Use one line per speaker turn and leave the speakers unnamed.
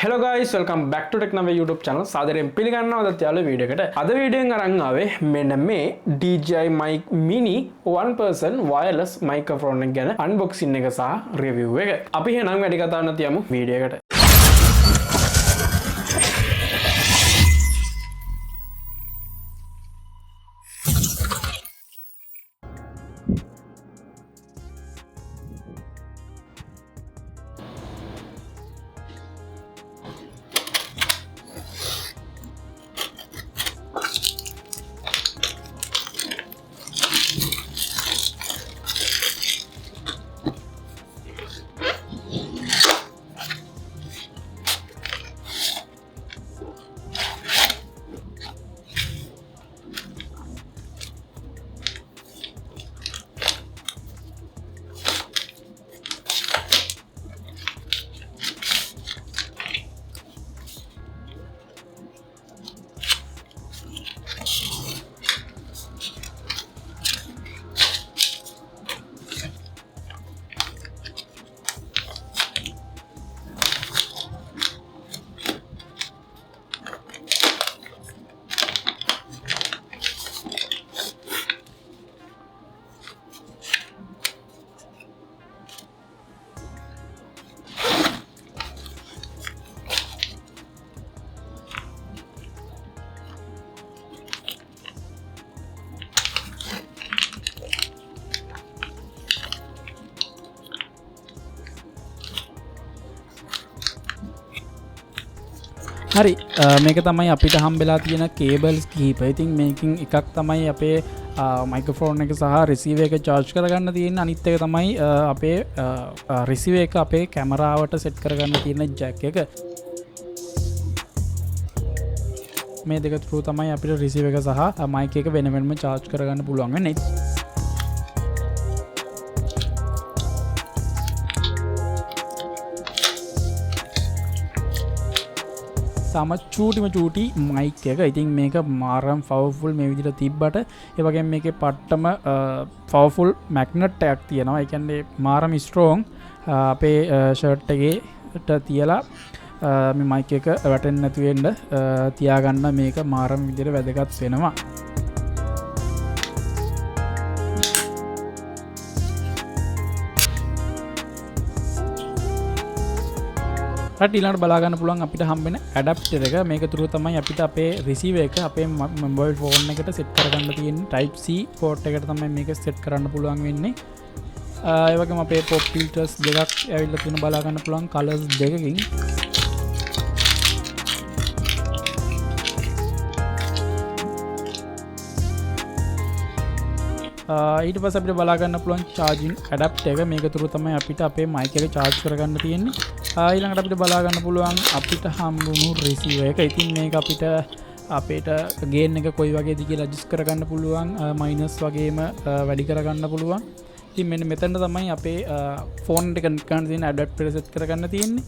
Hello guys, welcome back to Technaway YouTube channel. සාදරයෙන් පිළිගන්නවා අද යාළුවෝ වීඩියෝ එකට. අද වීඩියෝෙන් අරන් ආවේ මෙන්න මේ DJI Mic Mini 1% wireless microphone එක ගැන unboxing එක සහ review එක. අපි එහෙනම් වැඩි කතා නැති යමු වීඩියෝ එකට.
හරි මේක තමයි අපිට හම්බෙලා තියෙන කේබල්ස් කිහිප. ඉතින් මේකින් එකක් තමයි අපේ මයික්‍රොෆෝන් එක සහ රිසීවර් එක charge කරගන්න තියෙන. අනිත් එක තමයි අපේ රිසීවර් එක අපේ කැමරාවට සෙට් කරගන්න තියෙන ජැක් එක. මේ දෙක through තමයි අපිට රිසීවර් එක සහ මයික් එක වෙන වෙනම charge කරගන්න පුළුවන් වෙන්නේ. තම චූටි මයික් එක. ඉතින් මේක මාරම් පවර්ෆුල් මේ විදිහට තිබ්බට ඒ වගේම මේකේ පට්ටම පවර්ෆුල් මැග්නට් එකක් තියෙනවා. ඒ කියන්නේ මාරම් ස්ට්‍රෝං අපේ ෂර්ට් එකේට තියලා මේ මයික් එක වැටෙන්නේ නැති වෙන්න තියාගන්න මේක මාරම් විදිහට වැදගත් වෙනවා. ඊළඟට බලාගන්න පුළුවන් අපිට හම්බෙන ඇඩැප්ටර් එක. මේක තුරු තමයි අපිට අපේ රිසීවර් එක අපේ මොබයිල් ෆෝන් එකට සෙට් කරගන්න තියෙන්නේ. Type C port එකට තමයි මේක සෙට් කරන්න පුළුවන් වෙන්නේ. ඒ වගේම අපේ pop filters දෙකක් ඇවිල්ලා තියෙන බලාගන්න පුළුවන් colors දෙකකින්. ඊට පස්සේ අපිට බලාගන්න පුළුවන් charging adapter එක. මේක තුරු තමයි අපිට අපේ mic එක charge කරගන්න තියෙන්නේ. ඊළඟට අපිට බලාගන්න පුළුවන් අපිට හම්බුණු රිසීවර් එක. ඉතින් මේක අපිට ගේන් එක කොයි වගේද කියලා ඇඩ්ජස්ට් කරගන්න පුළුවන්. මයිනස් වගේම වැඩි කරගන්න පුළුවන්. ඉතින් මෙන්න මෙතන තමයි අපේ ෆෝන් එකට කනෙක්ට් කරන තියෙන ඇඩැප්ටර් සෙට් කරගන්න තියෙන්නේ.